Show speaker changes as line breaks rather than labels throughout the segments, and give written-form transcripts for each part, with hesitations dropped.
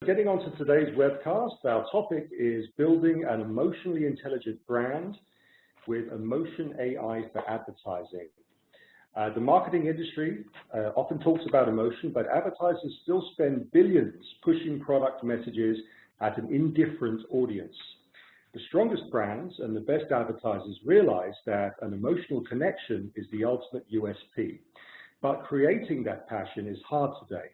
Getting on to today's webcast, our topic is building an emotionally intelligent brand with emotion AI for advertising. The marketing industry often talks about emotion, but advertisers still spend billions pushing product messages at an indifferent audience. The strongest brands and the best advertisers realize that an emotional connection is the ultimate USP, but creating that passion is hard today.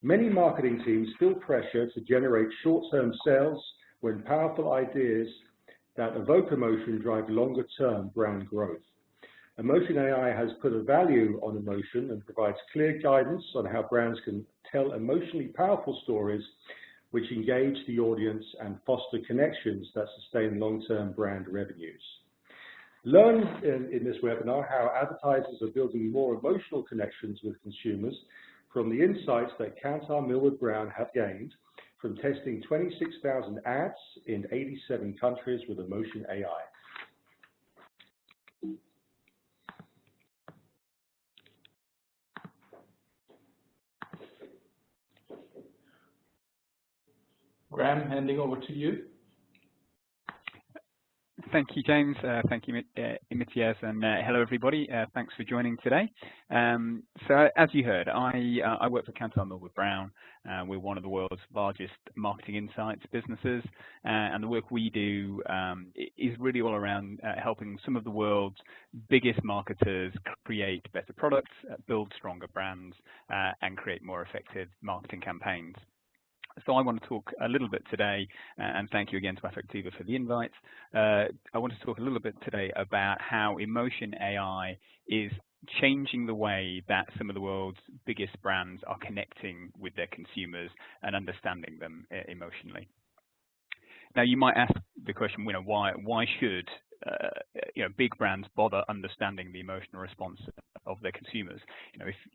Many marketing teams feel pressure to generate short-term sales when powerful ideas that evoke emotion drive longer-term brand growth. Emotion AI has put a value on emotion and provides clear guidance on how brands can tell emotionally powerful stories which engage the audience and foster connections that sustain long-term brand revenues. Learn in this webinar how advertisers are building more emotional connections with consumers from the insights that Kantar Millward Brown have gained from testing 26,000 ads in 87 countries with Emotion AI.
Graham, handing over to you.
Thank you, James. Thank you, Matthias, and hello, everybody. Thanks for joining today. So, as you heard, I work for Kantar Millward Brown. We're one of the world's largest marketing insights businesses, and the work we do is really all around helping some of the world's biggest marketers create better products, build stronger brands, and create more effective marketing campaigns. So I want to talk a little bit today, and thank you again to Affectiva for the invite. I want to talk a little bit today about how Emotion AI is changing the way that some of the world's biggest brands are connecting with their consumers and understanding them emotionally. Now, you might ask the question, why should big brands bother understanding the emotional response of their consumers?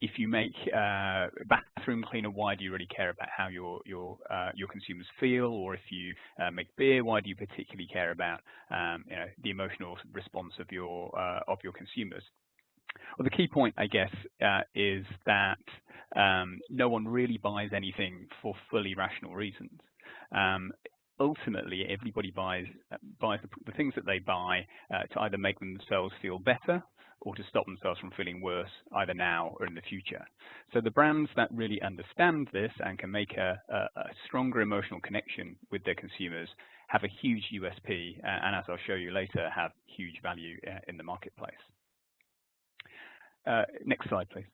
If you make a bathroom cleaner, why do you really care about how your consumers feel? Or if you make beer, why do you particularly care about the emotional response of your consumers? Well, the key point, I guess, is that no one really buys anything for fully rational reasons. Ultimately, everybody buys the things that they buy to either make themselves feel better or to stop themselves from feeling worse, either now or in the future. So the brands that really understand this and can make a stronger emotional connection with their consumers have a huge USP, and as I'll show you later, have huge value in the marketplace. Next slide, please.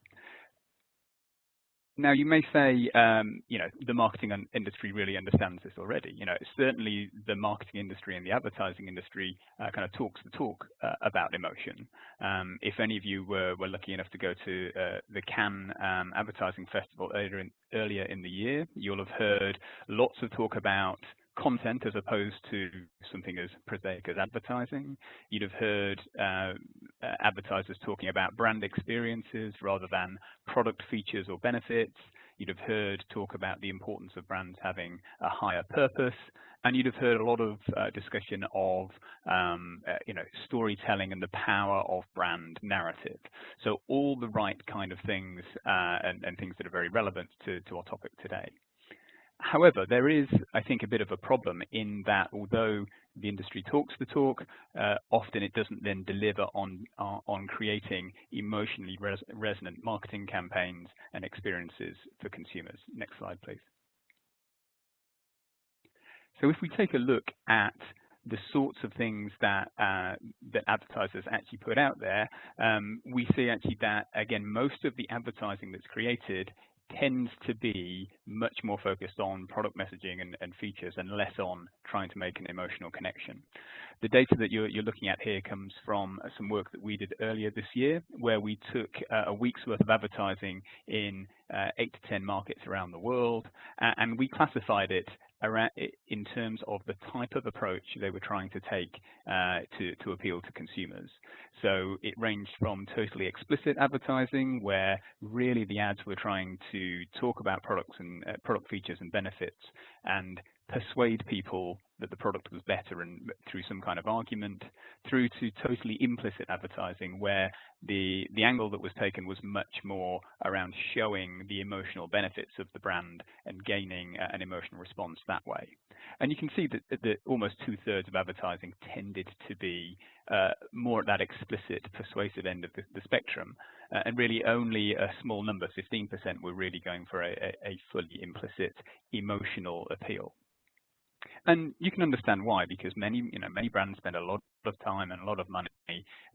Now, you may say, the marketing industry really understands this already. Certainly the marketing industry and the advertising industry kind of talks the talk about emotion. If any of you were lucky enough to go to the Cannes Advertising Festival earlier in the year, you'll have heard lots of talk about content as opposed to something as prosaic as advertising. You'd have heard advertisers talking about brand experiences rather than product features or benefits. You'd have heard talk about the importance of brands having a higher purpose, and you'd have heard a lot of discussion of storytelling and the power of brand narrative. So all the right kind of things and things that are very relevant to our topic today. However, there is, I think, a bit of a problem in that although the industry talks the talk, often it doesn't then deliver on creating emotionally resonant marketing campaigns and experiences for consumers. Next slide, please. So if we take a look at the sorts of things that advertisers actually put out there, we see actually that, again, most of the advertising that's created tends to be much more focused on product messaging and features and less on trying to make an emotional connection. The data that you're looking at here comes from some work that we did earlier this year, where we took a week's worth of advertising in 8 to 10 markets around the world, and we classified it in terms of the type of approach they were trying to take to appeal to consumers. So it ranged from totally explicit advertising, where really the ads were trying to talk about products and product features and benefits and persuade people that the product was better and through some kind of argument, through to totally implicit advertising, where the angle that was taken was much more around showing the emotional benefits of the brand and gaining an emotional response that way. And you can see that almost 2/3 of advertising tended to be more at that explicit, persuasive end of the spectrum, and really only a small number, 15%, were really going for a fully implicit emotional appeal. And you can understand why, because many brands spend a lot of time and a lot of money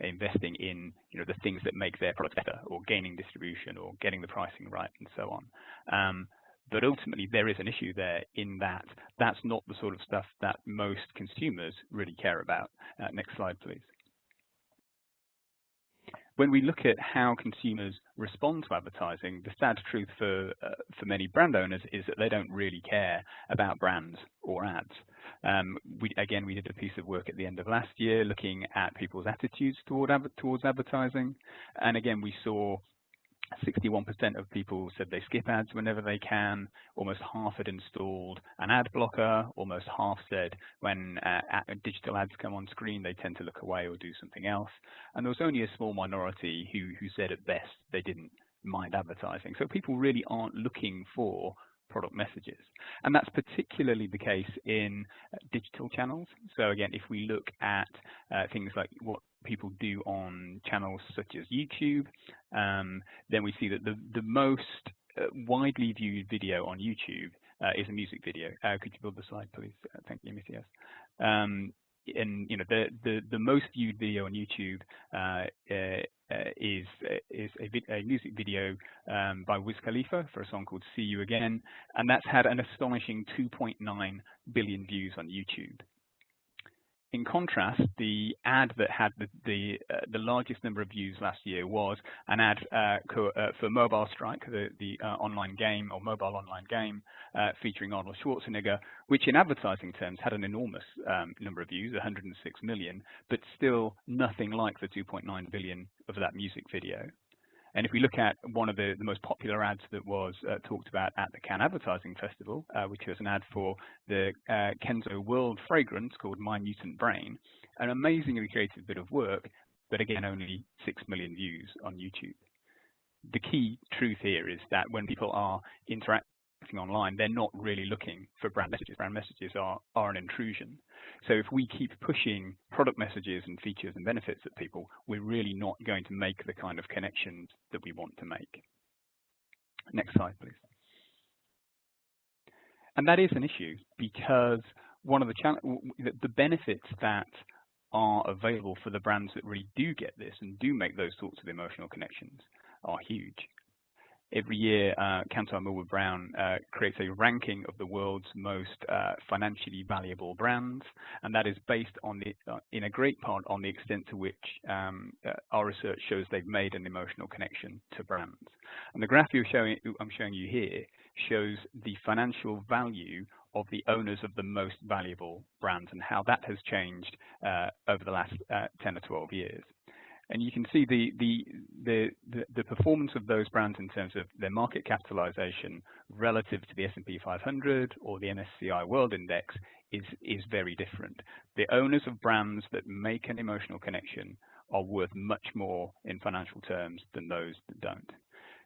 investing in the things that make their product better, or gaining distribution, or getting the pricing right, and so on. But ultimately, there is an issue there in that that's not the sort of stuff that most consumers really care about. Next slide, please. When we look at how consumers respond to advertising, the sad truth for many brand owners is that they don't really care about brands or ads. We did a piece of work at the end of last year looking at people's attitudes towards advertising, and again we saw 61% of people said they skip ads whenever they can. Almost half had installed an ad blocker. Almost half said when digital ads come on screen, they tend to look away or do something else. And there was only a small minority who said at best they didn't mind advertising. So people really aren't looking for product messages. And that's particularly the case in digital channels. So again, if we look at things like what people do on channels such as YouTube, then we see that the most widely viewed video on YouTube is a music video. Could you build the slide, please? Thank you, Matthias. And the most viewed video on YouTube is a music video by Wiz Khalifa for a song called "See You Again," and that's had an astonishing 2.9 billion views on YouTube. In contrast, the ad that had the largest number of views last year was an ad for Mobile Strike, the online game, or mobile online game, featuring Arnold Schwarzenegger, which in advertising terms had an enormous number of views, 106 million, but still nothing like the 2.9 billion of that music video. And if we look at one of the most popular ads that was talked about at the Cannes Advertising Festival, which was an ad for the Kenzo World fragrance called My Mutant Brain, an amazingly creative bit of work, but again, only 6 million views on YouTube. The key truth here is that when people are interacting online, they're not really looking for brand messages. Brand messages are an intrusion. So if we keep pushing product messages and features and benefits at people, we're really not going to make the kind of connections that we want to make. Next slide, please. And that is an issue, because one of the benefits that are available for the brands that really do get this and do make those sorts of emotional connections are huge. Every year, Kantar Millward Brown creates a ranking of the world's most financially valuable brands, and that is based on in a great part on the extent to which our research shows they've made an emotional connection to brands. And the graph I'm showing you here shows the financial value of the owners of the most valuable brands and how that has changed over the last 10 or 12 years. And you can see the performance of those brands in terms of their market capitalization relative to the S&P 500 or the MSCI World Index is very different. The owners of brands that make an emotional connection are worth much more in financial terms than those that don't.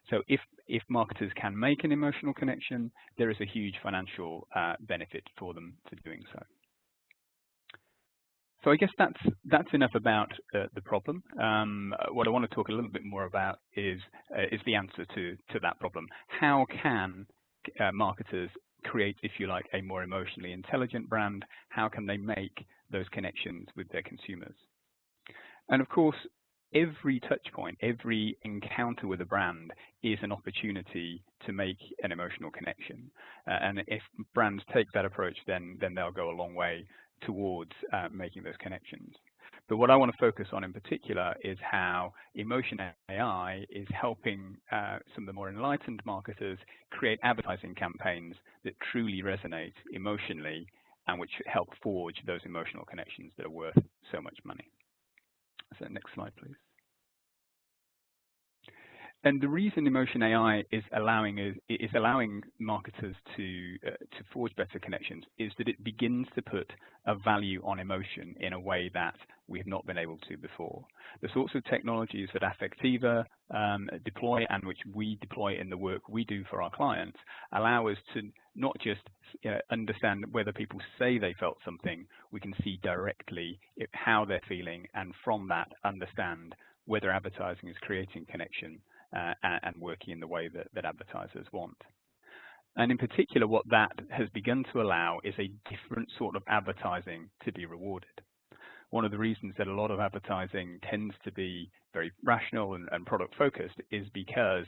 So if marketers can make an emotional connection, there is a huge financial benefit for them to doing so. So I guess that's enough about the problem. What I want to talk a little bit more about is the answer to that problem. How can marketers create, if you like, a more emotionally intelligent brand? How can they make those connections with their consumers? And of course, every touch point, every encounter with a brand is an opportunity to make an emotional connection. And if brands take that approach, then they'll go a long way towards making those connections. But what I want to focus on in particular is how emotion AI is helping some of the more enlightened marketers create advertising campaigns that truly resonate emotionally and which help forge those emotional connections that are worth so much money. So next slide, please. And the reason Emotion AI is allowing marketers to forge better connections is that it begins to put a value on emotion in a way that we have not been able to before. The sorts of technologies that Affectiva deploy and which we deploy in the work we do for our clients allow us to not just understand whether people say they felt something, we can see directly how they're feeling, and from that understand whether advertising is creating connection and working in the way that advertisers want. And in particular, what that has begun to allow is a different sort of advertising to be rewarded. One of the reasons that a lot of advertising tends to be very rational and product focused is because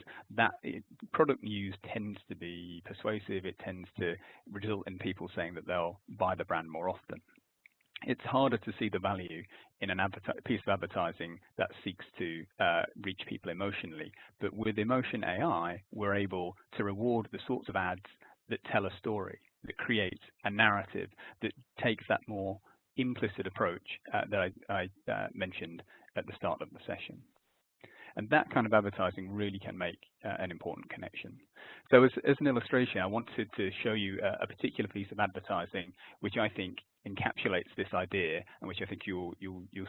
product news tends to be persuasive. It tends to result in people saying that they'll buy the brand more often. It's harder to see the value in a piece of advertising that seeks to reach people emotionally. But with Emotion AI, we're able to reward the sorts of ads that tell a story, that create a narrative, that takes that more implicit approach that I mentioned at the start of the session. And that kind of advertising really can make an important connection. So as an illustration, I wanted to show you a particular piece of advertising which I think encapsulates this idea, and which I think you'll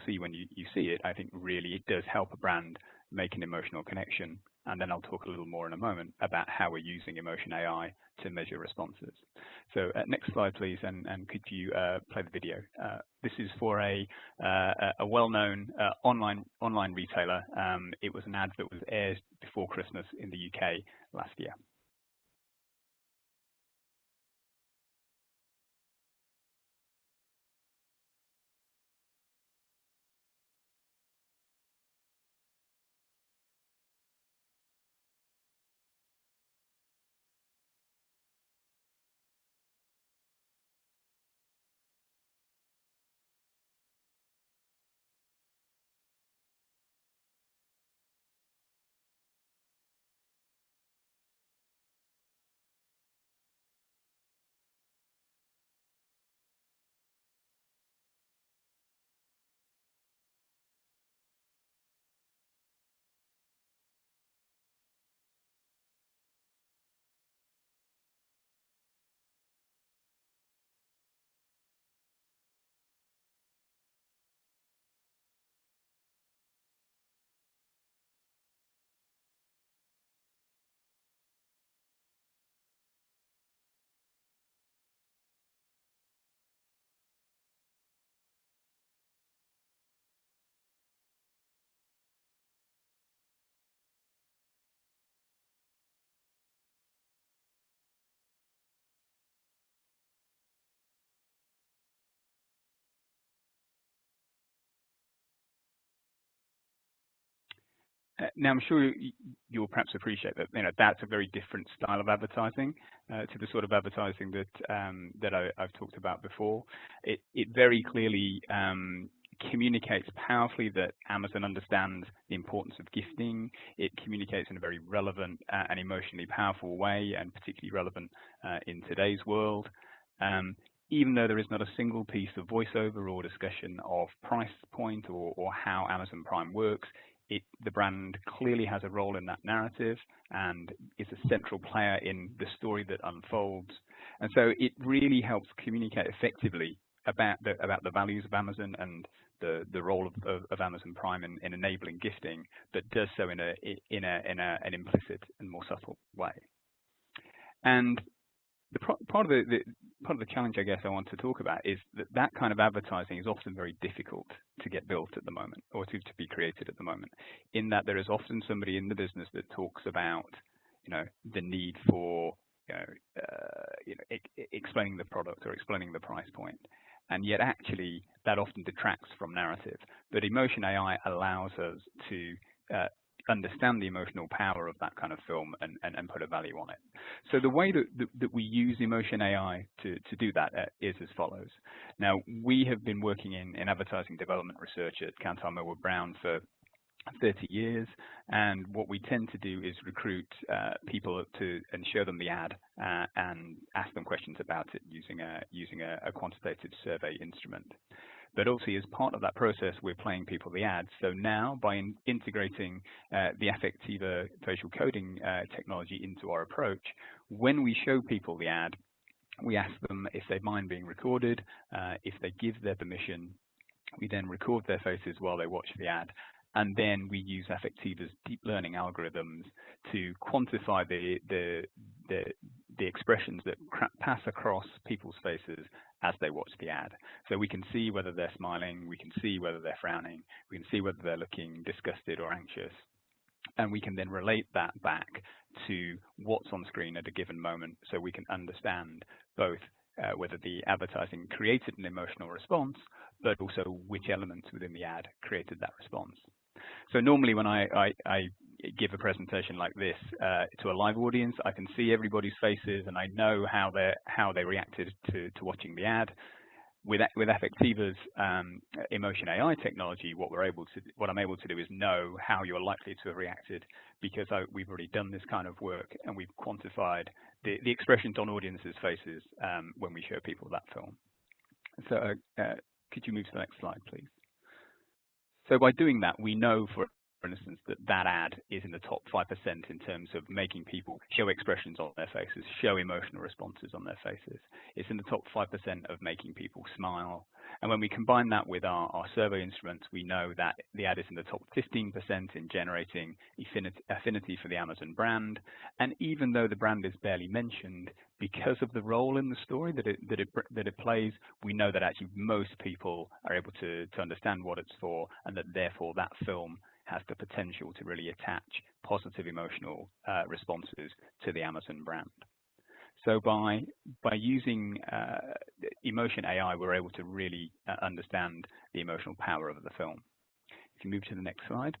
see when you see it. I think really it does help a brand make an emotional connection. And then I'll talk a little more in a moment about how we're using Emotion AI to measure responses. So next slide, please, and could you play the video? This is for a well-known online retailer. It was an ad that was aired before Christmas in the UK last year. Now, I'm sure you'll perhaps appreciate that that's a very different style of advertising to the sort of advertising that I've talked about before. It very clearly communicates powerfully that Amazon understands the importance of gifting. It communicates in a very relevant and emotionally powerful way, and particularly relevant in today's world. Even though there is not a single piece of voiceover or discussion of price point or how Amazon Prime works, the brand clearly has a role in that narrative and is a central player in the story that unfolds. And so it really helps communicate effectively about the values of Amazon and the role of Amazon Prime in enabling gifting, but does so in an implicit and more subtle way. And part of the challenge, I guess, I want to talk about is that kind of advertising is often very difficult to get built at the moment, or to be created at the moment, in that there is often somebody in the business that talks about, the need for, explaining the product or explaining the price point. And yet actually that often detracts from narrative. But Emotion AI allows us to understand the emotional power of that kind of film and put a value on it. So the way that we use Emotion AI to do that is as follows. Now, we have been working in advertising development research at Kantar Millward Brown for 30 years, and what we tend to do is recruit people and show them the ad and ask them questions about it using a quantitative survey instrument. But also as part of that process, we're playing people the ads. So now by integrating the Affectiva facial coding technology into our approach, when we show people the ad, we ask them if they mind being recorded. If they give their permission, we then record their faces while they watch the ad. And then we use Affectiva's deep learning algorithms to quantify the expressions that pass across people's faces as they watch the ad. So we can see whether they're smiling, we can see whether they're frowning, we can see whether they're looking disgusted or anxious. And we can then relate that back to what's on screen at a given moment, so we can understand both whether the advertising created an emotional response, but also which elements within the ad created that response. So normally when I give a presentation like this to a live audience, I can see everybody's faces and I know how they reacted to watching the ad. With Affectiva's emotion AI technology, what I'm able to do is know how you're likely to have reacted, because we've already done this kind of work and we've quantified the expressions on audiences' faces when we show people that film. So could you move to the next slide, please? So by doing that, we know, for instance, that ad is in the top 5% in terms of making people show expressions on their faces, show emotional responses on their faces. It's in the top 5% of making people smile. And when we combine that with our survey instruments, we know that the ad is in the top 15% in generating affinity for the Amazon brand. And even though the brand is barely mentioned, because of the role in the story that it plays, we know that actually most people are able to understand what it's for, and that therefore that film has the potential to really attach positive emotional responses to the Amazon brand. So by using emotion AI, we're able to really understand the emotional power of the film. If you move to the next slide.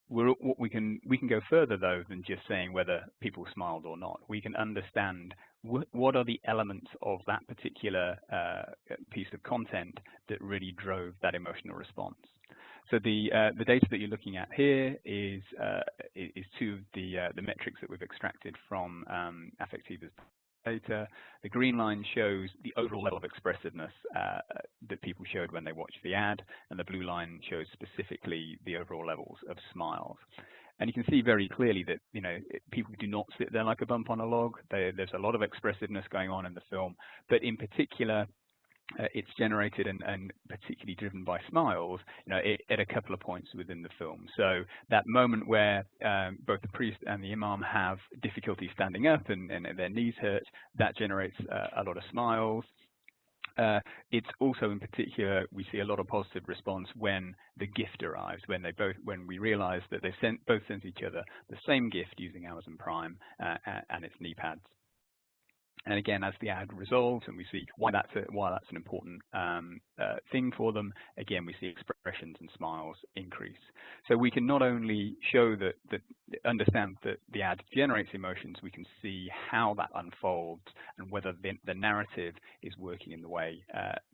We can go further though than just saying whether people smiled or not. We can understand what are the elements of that particular piece of content that really drove that emotional response. So the data that you're looking at here is two of the metrics that we've extracted from Affectiva's data. The green line shows the overall level of expressiveness that people showed when they watched the ad, and the blue line shows specifically the overall levels of smiles. And you can see very clearly that, you know, people do not sit there like a bump on a log. There's a lot of expressiveness going on in the film, but in particular, it's generated and particularly driven by smiles, you know, at a couple of points within the film. So that moment where both the priest and the imam have difficulty standing up and their knees hurt, that generates a lot of smiles. It's also, in particular, we see a lot of positive response when the gift arrives, when we realize that they both sent each other the same gift using Amazon Prime and its knee pads. And again, as the ad resolves and we see why that's an important thing for them, again, we see expressions and smiles increase. So we can not only show understand that the ad generates emotions, we can see how that unfolds and whether the narrative is working in the way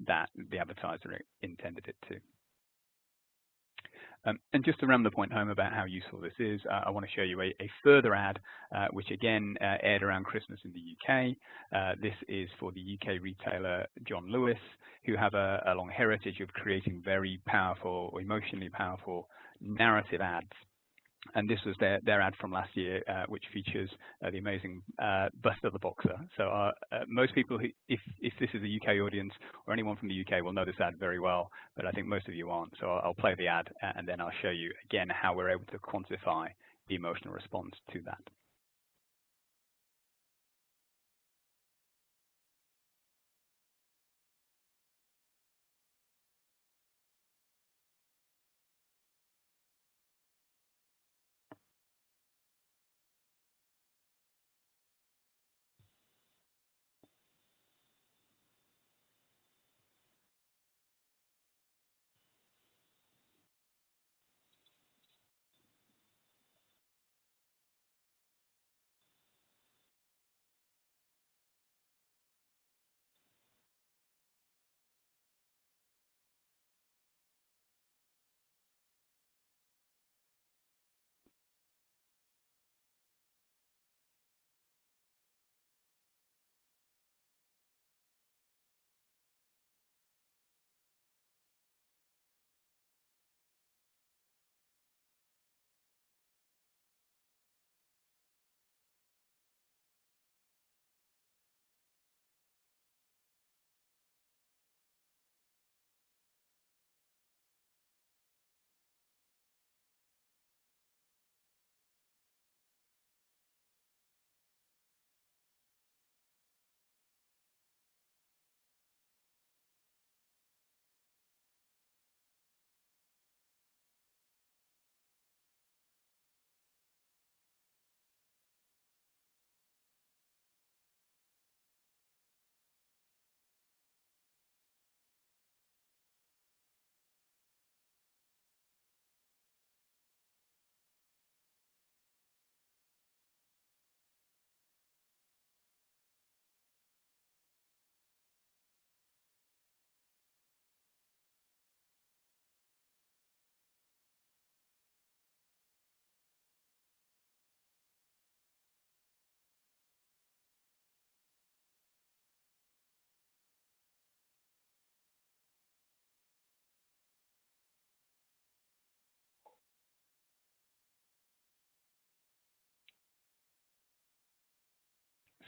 that the advertiser intended it to. And just to ram the point home about how useful this is, I want to show you a further ad, which again aired around Christmas in the UK. This is for the UK retailer John Lewis, who have a long heritage of creating very powerful or emotionally powerful narrative ads. And this was their ad from last year, which features the amazing bust of the boxer. So most people, if this is a UK audience or anyone from the UK, will know this ad very well, but I think most of you aren't. So I'll play the ad and then I'll show you again how we're able to quantify the emotional response to that.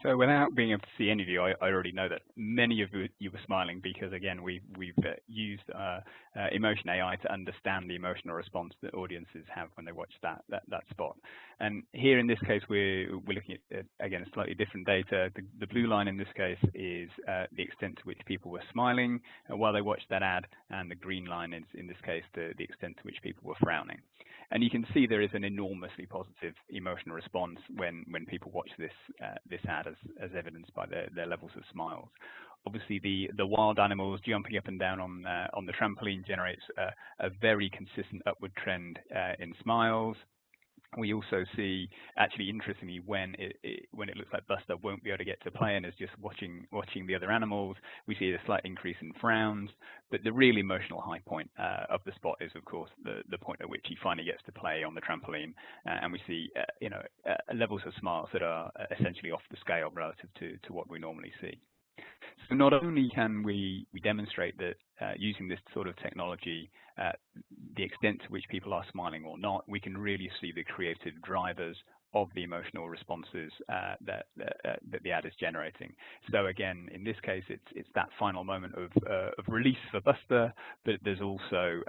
So without being able to see any of you, I already know that many of you were smiling because, again, we've used emotion AI to understand the emotional response that audiences have when they watch that spot. And here in this case, we're looking at, again, slightly different data. The blue line in this case is the extent to which people were smiling while they watched that ad, and the green line is, in this case, the extent to which people were frowning. And you can see there is an enormously positive emotional response when people watch this ad, as evidenced by their levels of smiles. Obviously, the wild animals jumping up and down on the trampoline generates a very consistent upward trend in smiles. We also see, actually, interestingly, when it looks like Buster won't be able to get to play and is just watching the other animals, we see a slight increase in frowns. But the really emotional high point of the spot is, of course, the point at which he finally gets to play on the trampoline, and we see levels of smiles that are essentially off the scale relative to what we normally see. So not only can we demonstrate that using this sort of technology, the extent to which people are smiling or not, we can really see the creative drivers of the emotional responses that the ad is generating. So again, in this case, it's that final moment of release for Buster, but there's also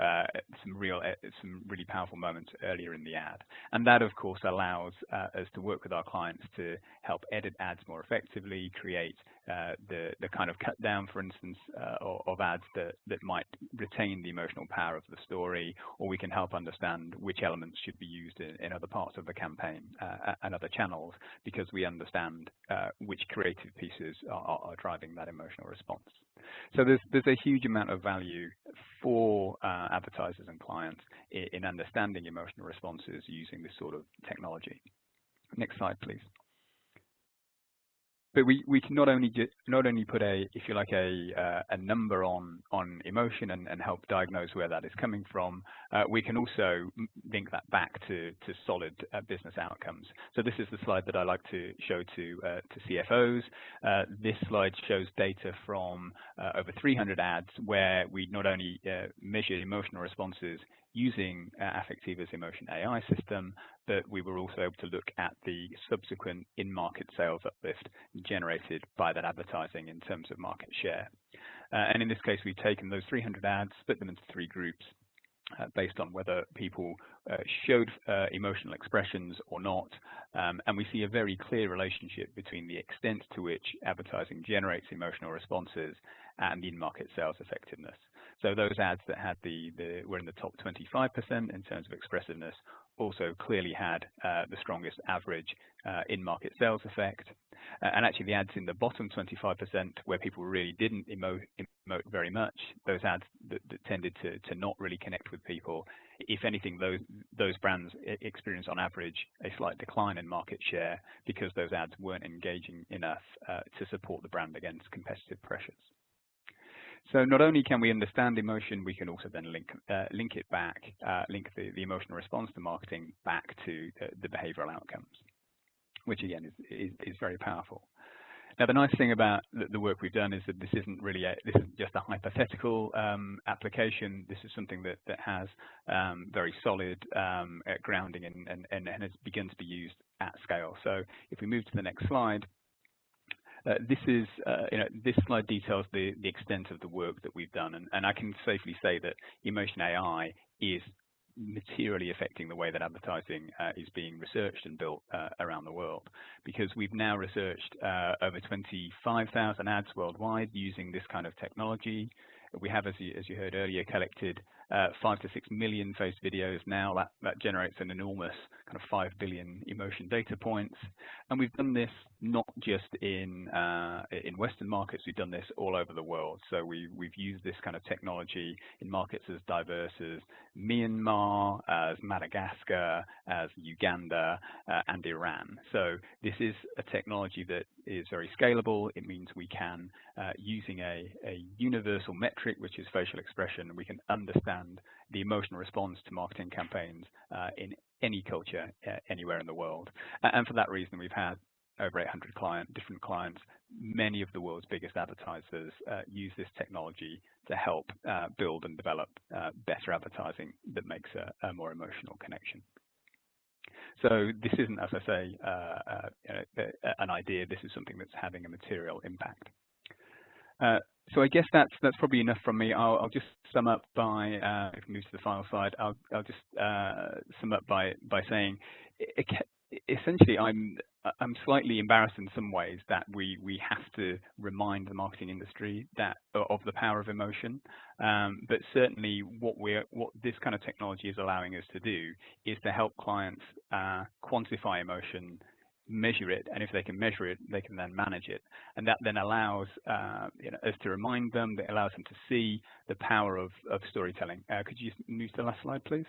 some really powerful moments earlier in the ad, and that of course allows us to work with our clients to help edit ads more effectively, create the kind of cut down, for instance, of ads that might retain the emotional power of the story, or we can help understand which elements should be used in other parts of the campaign and other channels, because we understand which creative pieces are driving that emotional response. So there's a huge amount of value for advertisers and clients in understanding emotional responses using this sort of technology. Next slide, please. But we can not only put if you like, a number on emotion and help diagnose where that is coming from. We can also link that back to solid business outcomes. So this is the slide that I like to show to CFOs. This slide shows data from over 300 ads where we not only measured emotional responses using Affectiva's emotion AI system, but we were also able to look at the subsequent in-market sales uplift generated by that advertising in terms of market share. And in this case, we've taken those 300 ads, split them into 3 groups based on whether people showed emotional expressions or not. And we see a very clear relationship between the extent to which advertising generates emotional responses and the in-market sales effectiveness. So those ads that had were in the top 25% in terms of expressiveness also clearly had the strongest average in-market sales effect. And actually the ads in the bottom 25%, where people really didn't emote very much, those ads that tended to not really connect with people, if anything, those brands experience on average a slight decline in market share because those ads weren't engaging enough to support the brand against competitive pressures. So not only can we understand emotion, we can also then link it back, link the emotional response to marketing back to the behavioral outcomes, which again is very powerful. Now, the nice thing about the work we've done is that this isn't just a hypothetical application. This is something that has very solid grounding and has begun to be used at scale. So if we move to the next slide. This slide details the extent of the work that we've done, and I can safely say that emotion AI is materially affecting the way that advertising is being researched and built around the world, because we've now researched over 25,000 ads worldwide using this kind of technology. We have, as you heard earlier, collected 5 to 6 million face videos now. That generates an enormous kind of 5 billion emotion data points. And we've done this not just in Western markets, we've done this all over the world. So we've used this kind of technology in markets as diverse as Myanmar, as Madagascar, as Uganda, and Iran. So this is a technology that is very scalable. It means we can, using a universal metric, which is facial expression, we can understand the emotional response to marketing campaigns in any culture, anywhere in the world. And for that reason, we've had over 800 different clients, many of the world's biggest advertisers use this technology to help build and develop better advertising that makes a more emotional connection. So this isn't, as I say, an idea. This is something that's having a material impact. So I guess that's probably enough from me. I'll just sum up by, if we move to the final slide, I'll just sum up by saying, essentially, I'm slightly embarrassed in some ways that we have to remind the marketing industry that of the power of emotion. But certainly, what this kind of technology is allowing us to do is to help clients quantify emotion, measure it, and if they can measure it, they can then manage it, and that then allows us to remind them. That allows them to see the power of storytelling. Could you move to the last slide, please?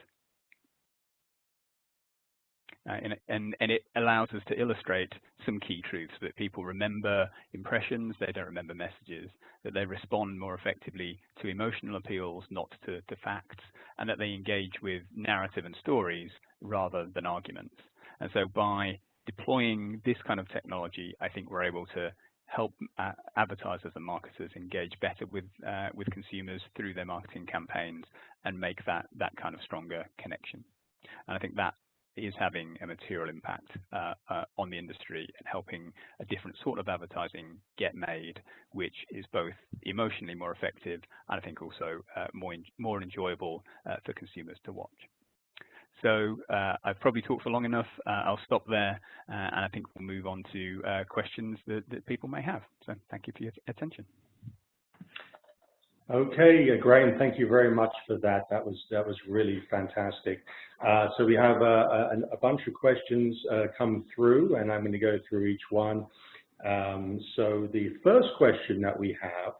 And it allows us to illustrate some key truths, that people remember impressions, they don't remember messages, that they respond more effectively to emotional appeals, not to facts, and that they engage with narrative and stories rather than arguments. And so by deploying this kind of technology, I think we're able to help advertisers and marketers engage better with consumers through their marketing campaigns and make that kind of stronger connection. And I think that is having a material impact on the industry and helping a different sort of advertising get made, which is both emotionally more effective and I think also more enjoyable for consumers to watch. So I've probably talked for long enough. I'll stop there, and I think we'll move on to questions that people may have. So thank you for your attention.
Okay, Graham, thank you very much for that. That was really fantastic. So we have a bunch of questions come through, and I'm going to go through each one. So the first question that we have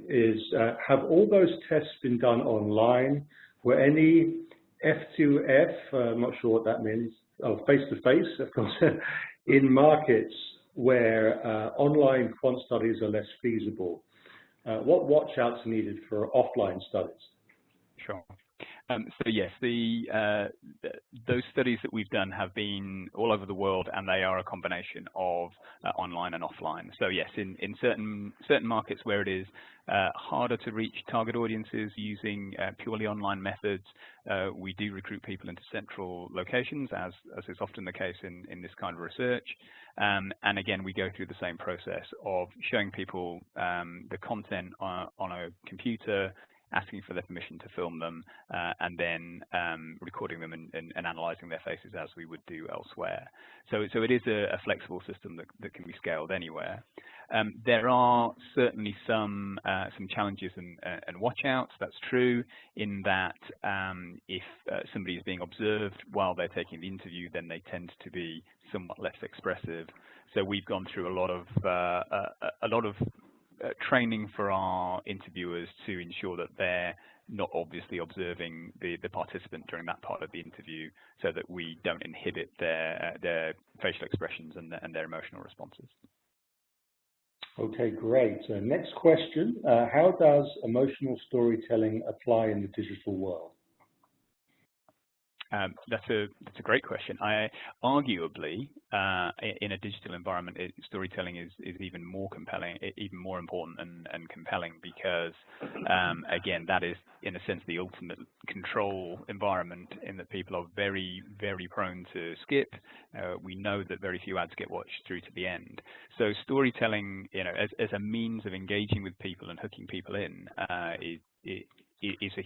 is, have all those tests been done online? Were any F2F, I'm not sure what that means, face-to-face, of course, in markets where online quant studies are less feasible? What watch-outs are needed for offline studies?
Sure. So yes, those studies that we've done have been all over the world, and they are a combination of online and offline. So yes, in certain markets where it is harder to reach target audiences using purely online methods, we do recruit people into central locations, as is often the case in this kind of research. And again, we go through the same process of showing people the content on a computer, asking for their permission to film them, and then recording them and analyzing their faces as we would do elsewhere. So it is a flexible system that can be scaled anywhere. There are certainly some challenges and watch-outs. That's true, in that if somebody is being observed while they're taking the interview, then they tend to be somewhat less expressive. So we've gone through a lot of training for our interviewers to ensure that they're not obviously observing the participant during that part of the interview, so that we don't inhibit their facial expressions and their emotional responses.
Okay, great. Next question, how does emotional storytelling apply in the digital world?
That's a great question. Arguably, in a digital environment, storytelling is even more compelling, even more important and compelling, because again, that is in a sense the ultimate control environment, in that people are very, very prone to skip. We know that very few ads get watched through to the end. So storytelling, as a means of engaging with people and hooking people in, is a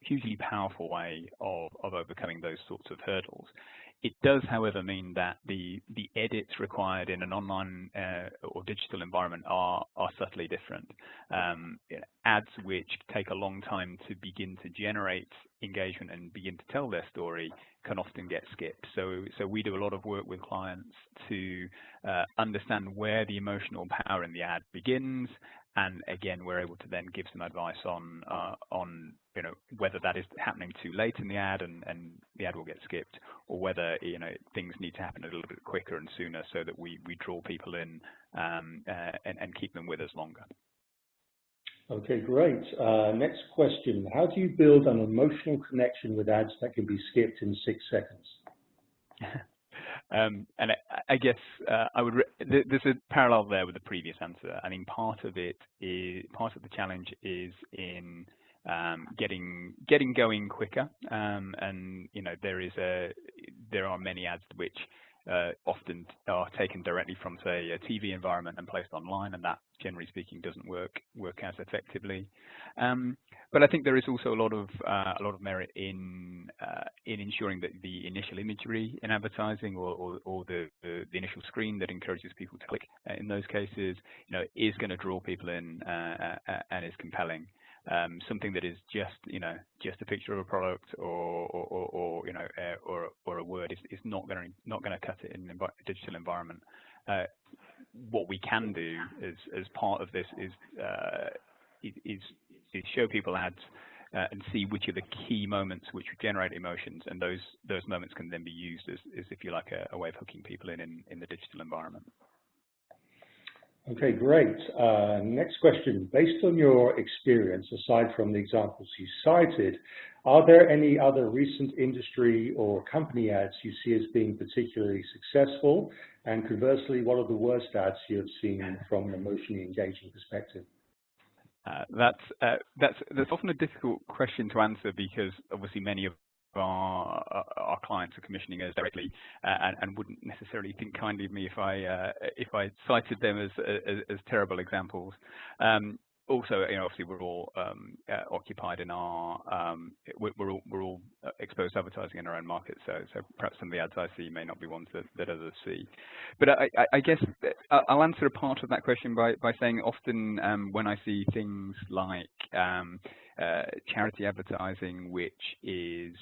hugely powerful way of overcoming those sorts of hurdles. It does, however, mean that the edits required in an online or digital environment are subtly different. Ads which take a long time to begin to generate engagement and begin to tell their story can often get skipped. So we do a lot of work with clients to understand where the emotional power in the ad begins, and again, we're able to then give some advice on whether that is happening too late in the ad and the ad will get skipped, or whether things need to happen a little bit quicker and sooner, so that we draw people in and keep them with us longer.
Okay, great. Next question. How do you build an emotional connection with ads that can be skipped in 6 seconds?
And I guess there's a parallel there with the previous answer. I mean, part of the challenge is in getting going quicker, and there is there are many ads which often are taken directly from, say, a TV environment and placed online, and that, generally speaking, doesn't work as effectively. But I think there is also a lot of merit in ensuring that the initial imagery in advertising, or the initial screen that encourages people to click in those cases, is going to draw people in and is compelling. Something that is just a picture of a product or a word is not going to cut it in a digital environment. What we can do as part of this is show people ads and see which are the key moments which generate emotions, and those moments can then be used as if you like a way of hooking people in the digital environment.
Okay, great. Next question. Based on your experience, aside from the examples you cited, are there any other recent industry or company ads you see as being particularly successful? And conversely, what are the worst ads you have seen from an emotionally engaging perspective?
That's often a difficult question to answer, because obviously many of our clients are commissioning us directly and wouldn't necessarily think kindly of me if I cited them as terrible examples. Also, obviously we're all occupied in our we're all exposed to advertising in our own market, so perhaps some of the ads I see may not be ones that others see. But I guess I'll answer a part of that question by saying often when I see things like charity advertising, which is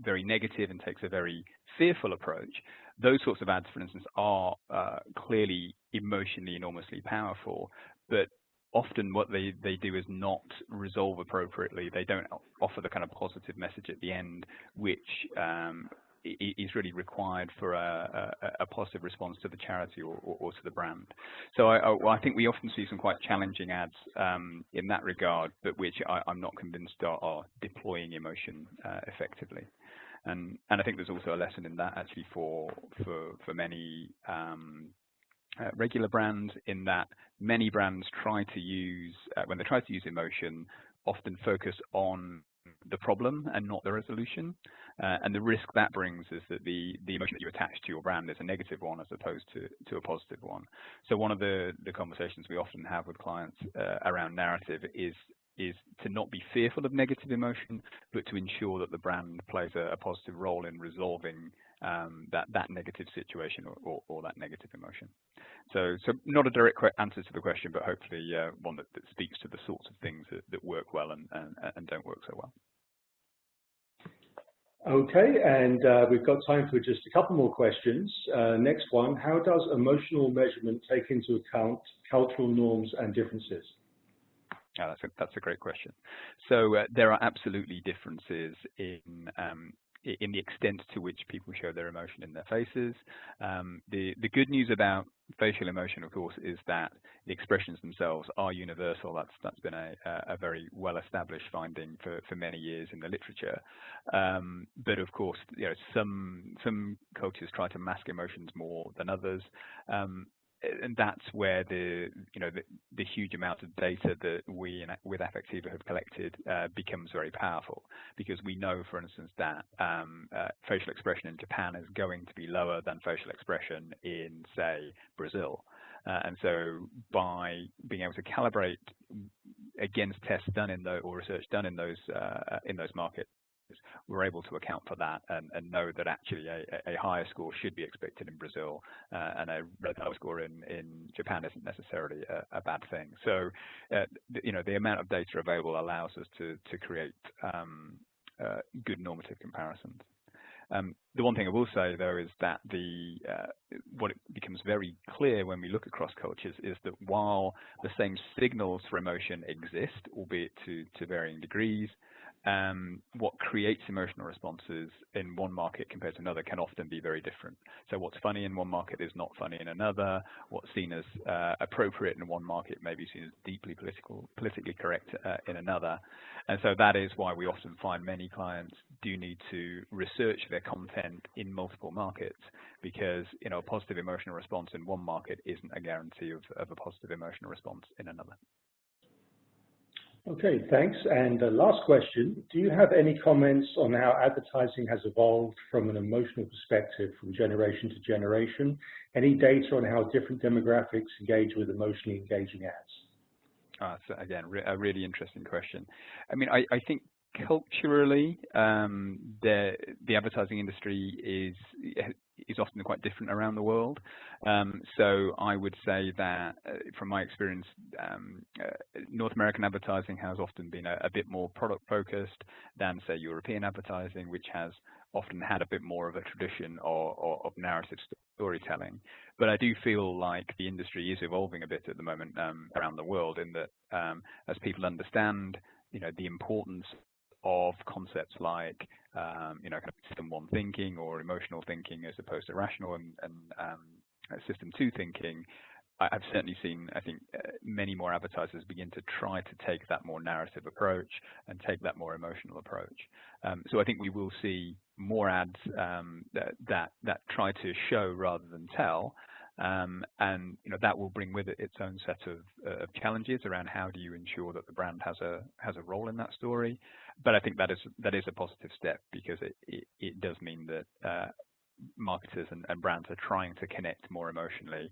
very negative and takes a very fearful approach, those sorts of ads, for instance, are clearly emotionally enormously powerful, but often what they do is not resolve appropriately. They don't offer the kind of positive message at the end, which is really required for a positive response to the charity or to the brand. So I think we often see some quite challenging ads in that regard, but which I'm not convinced are deploying emotion effectively. And I think there's also a lesson in that actually for many regular brands, in that many brands try to use, when they try to use emotion, often focus on the problem and not the resolution. And the risk that brings is that the emotion that you attach to your brand is a negative one as opposed to a positive one. So one of the conversations we often have with clients around narrative is to not be fearful of negative emotion, but to ensure that the brand plays a positive role in resolving that negative situation or that negative emotion. So not a direct answer to the question, but hopefully one that speaks to the sorts of things that work well and don't work so well.
Okay, and we've got time for just a couple more questions. Next one, how does emotional measurement take into account cultural norms and differences?
That's a great question. So there are absolutely differences in the extent to which people show their emotion in their faces. The good news about facial emotion, of course, is that the expressions themselves are universal. That's been a very well-established finding for many years in the literature. But of course, some cultures try to mask emotions more than others. And that's where the huge amount of data that we with Affectiva have collected becomes very powerful, because we know, for instance, that facial expression in Japan is going to be lower than facial expression in, say, Brazil. And so by being able to calibrate against tests done or research done in those markets, we're able to account for that and know that actually a higher score should be expected in Brazil, and a lower score in Japan isn't necessarily a bad thing. So, the amount of data available allows us to create good normative comparisons. The one thing I will say, though, is that what it becomes very clear when we look across cultures is that while the same signals for emotion exist, albeit to varying degrees, what creates emotional responses in one market compared to another can often be very different. So what's funny in one market is not funny in another. What's seen as appropriate in one market may be seen as deeply politically correct in another. And so that is why we often find many clients do need to research their content in multiple markets, because a positive emotional response in one market isn't a guarantee of a positive emotional response in another.
Okay, thanks. And last question, do you have any comments on how advertising has evolved from an emotional perspective from generation to generation? Any data on how different demographics engage with emotionally engaging ads?
So again, a really interesting question. I mean, I think culturally, the advertising industry is often quite different around the world. So I would say that, from my experience, North American advertising has often been a bit more product focused than, say, European advertising, which has often had a bit more of a tradition of narrative storytelling. But I do feel like the industry is evolving a bit at the moment around the world, in that as people understand, the importance of concepts like, kind of system one thinking or emotional thinking as opposed to rational and system two thinking, I've certainly seen, I think, many more advertisers begin to try to take that more narrative approach and take that more emotional approach. So I think we will see more ads that try to show rather than tell. And that will bring with it its own set of challenges around how do you ensure that the brand has a role in that story. But I think that is a positive step, because it does mean that marketers and brands are trying to connect more emotionally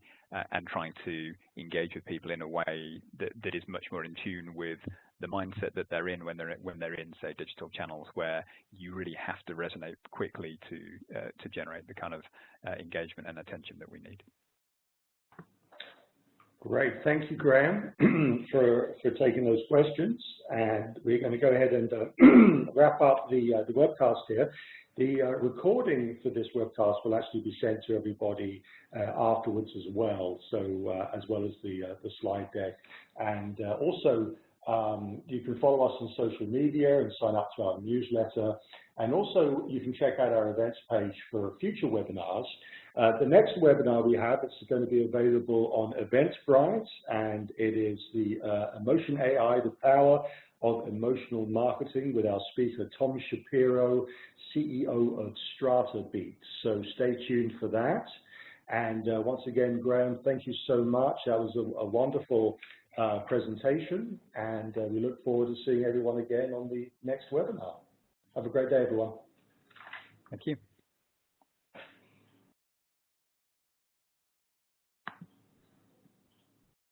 and trying to engage with people in a way that is much more in tune with the mindset that they're in when they're in, say, digital channels, where you really have to resonate quickly to generate the kind of engagement and attention that we need.
Great, thank you, Graham, for taking those questions. And we're going to go ahead and wrap up the webcast here. The recording for this webcast will actually be sent to everybody afterwards as well, so as well as the slide deck. And also, you can follow us on social media and sign up to our newsletter. And also, you can check out our events page for future webinars. The next webinar we have, it's going to be available on Eventbrite, and it is the Emotion AI, the Power of Emotional Marketing, with our speaker, Tom Shapiro, CEO of StrataBeat. So stay tuned for that. And once again, Graham, thank you so much. That was a wonderful presentation, and we look forward to seeing everyone again on the next webinar. Have a great day, everyone.
Thank you.